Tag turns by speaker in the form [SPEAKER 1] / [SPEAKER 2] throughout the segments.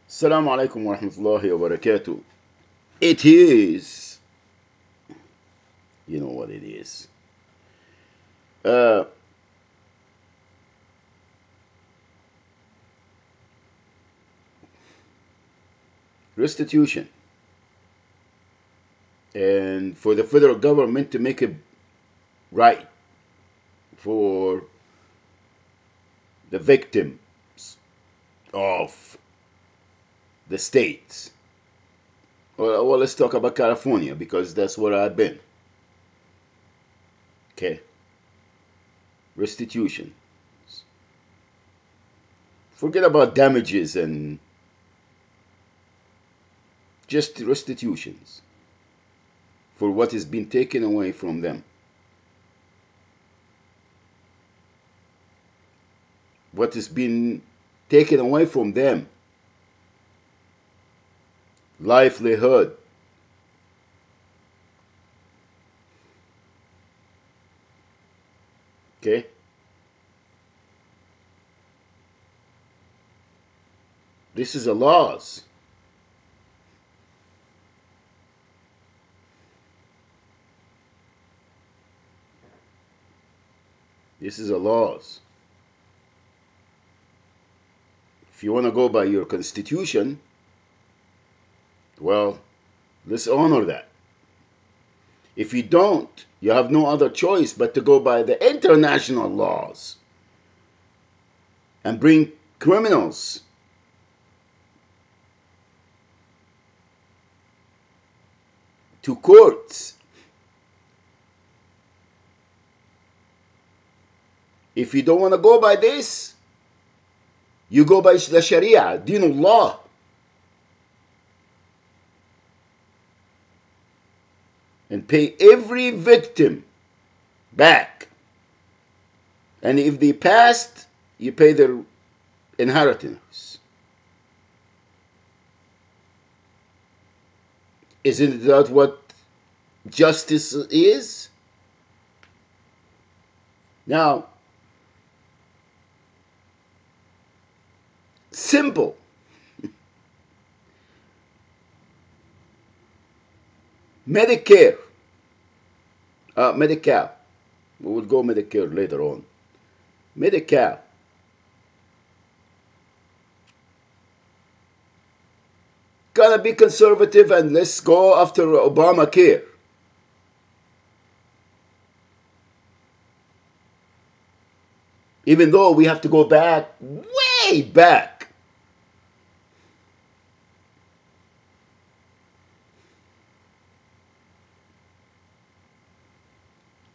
[SPEAKER 1] Assalamu alaikum wa rahmatullahi wa barakatuh. It is, you know what it is. Uh, Restitution. And for the federal government to make it right for the victims of the states. Well, let's talk about California because that's where I've been. Okay. Restitution. Forget about damages and just restitutions for what has been taken away from them. What has been taken away from them. Livelihood. Okay. This is a loss. This is a loss. If you want to go by your constitution, well, let's honor that. If you don't, you have no other choice but to go by the international laws and bring criminals to courts. If you don't want to go by this, you go by the Sharia, Dinullah. And pay every victim back. And if they passed, you pay their inheritance. Isn't that what justice is? Now, simple. Medicare. Medi-Cal. We will go Medicare later on. Medi-Cal. Gotta be conservative and let's go after Obamacare. Even though we have to go back, way back.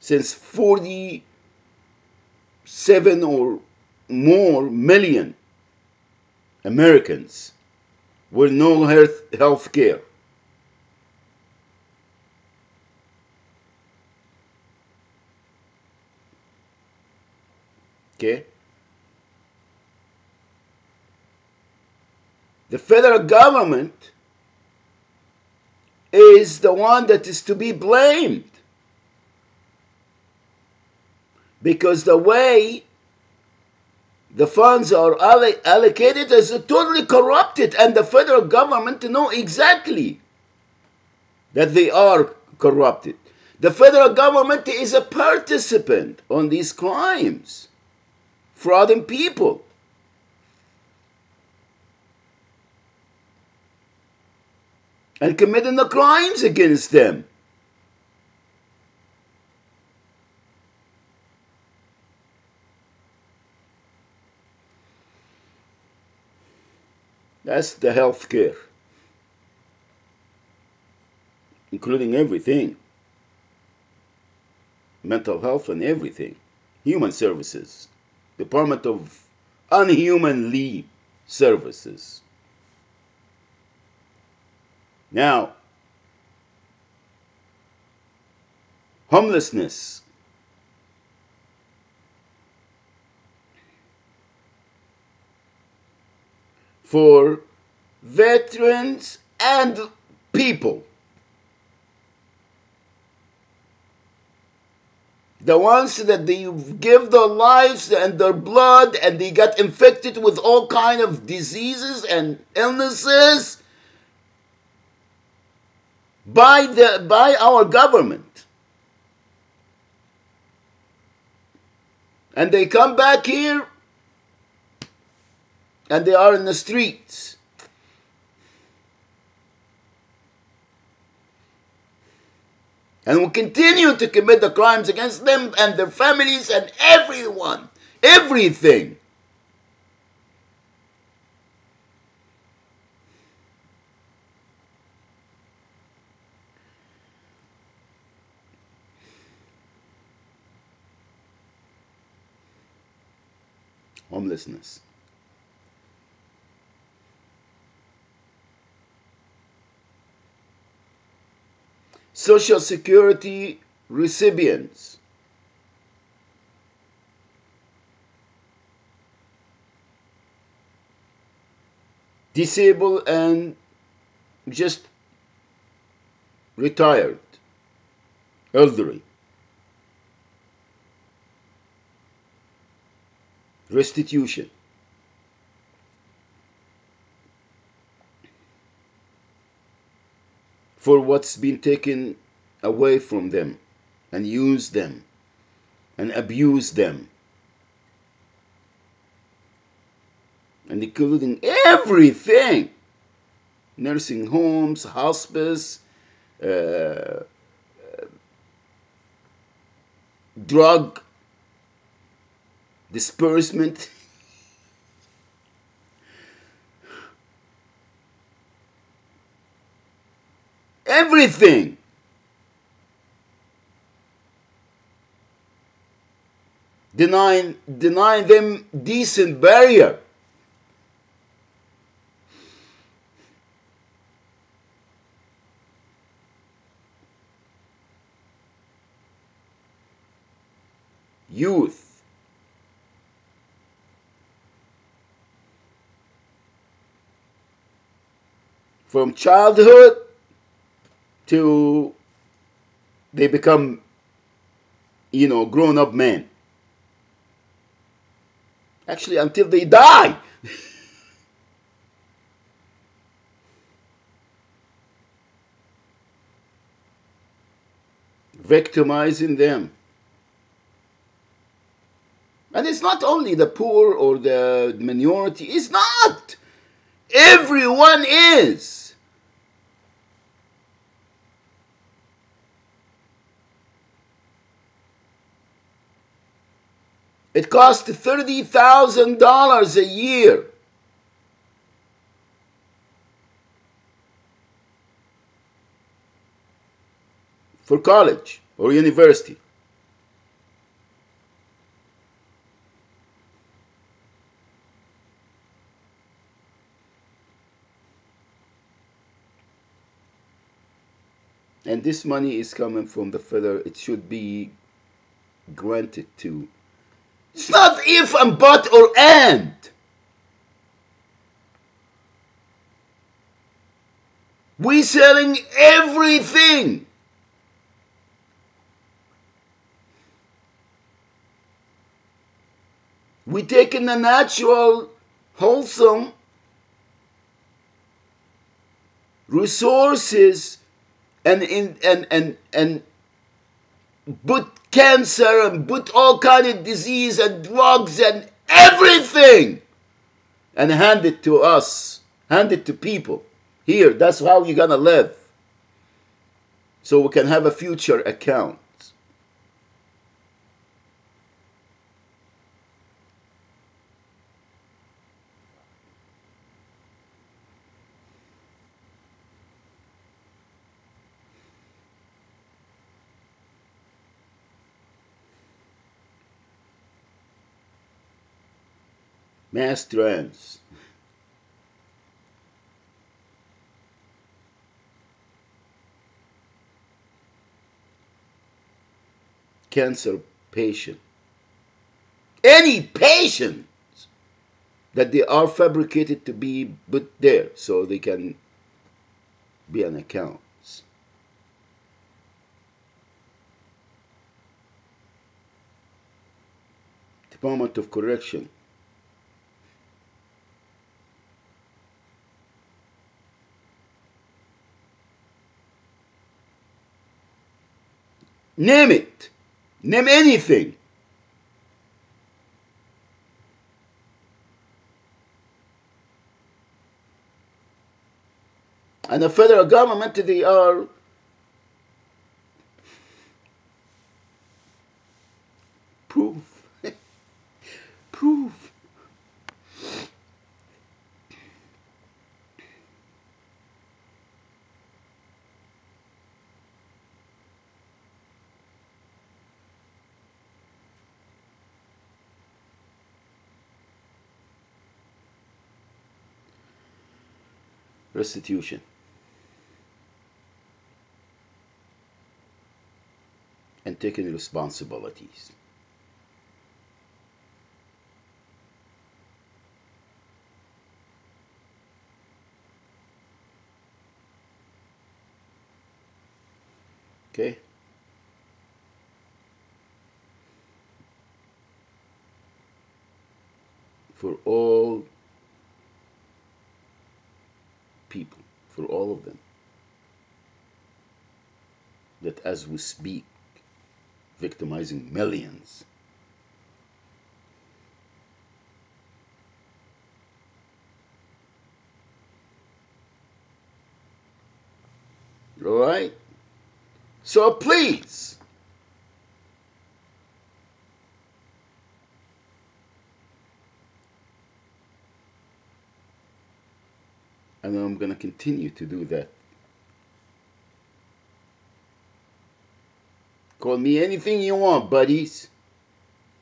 [SPEAKER 1] Since 47 or more million Americans with no health care. Okay? The federal government is the one that is to be blamed. Because the way the funds are allocated is totally corrupted, and the federal government know exactly that they are corrupted. The federal government is a participant on these crimes, frauding people. And committing the crimes against them. That's the health care, including everything. Mental health and everything. Human services. Department of Unhumanly Services. Now, homelessness. For veterans and people. The ones that they give their lives and their blood and they got infected with all kind of diseases and illnesses by our government. And they come back here and they are in the streets. And will continue to commit the crimes against them and their families and everyone, everything. Homelessness. Social Security recipients. Disabled and just retired, elderly. Restitution. For what's been taken away from them and used them and abused them. And including everything. Nursing homes, hospice, drug disbursement. Everything. Denying them decent burial. Youth. From childhood to they become, grown-up men. Actually, until they die. Victimizing them. And it's not only the poor or the minority. It's not. Everyone is. It costs $30,000 a year for college or university. And this money is coming from the federal. It should be granted to. It's not if and but or and. We selling everything. We taking the natural, wholesome resources and put cancer and put all kind of disease and drugs and everything and hand it to us, hand it to people. Here, that's how you're gonna live. So we can have a future account. Mass trans. Cancer patient. Any patient that they are fabricated to be put there so they can be an account. moment of correction. Name it. Name anything. And the federal government, they are proof. Proof. Restitution. And taking responsibilities. Okay? For all people, for all of them, that as we speak, victimizing millions. All right? So please, and I'm going to continue to do that. Call me anything you want, buddies.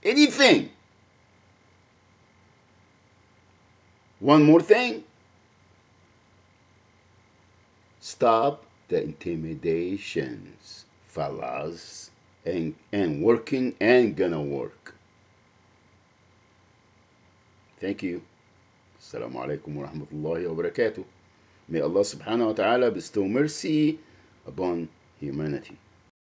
[SPEAKER 1] Anything. One more thing. Stop the intimidations, fellas, and working and gonna work. Thank you. Assalamu alaikum wa rahmatullahi wa barakatuh. May Allah subhanahu wa ta'ala bestow mercy upon humanity.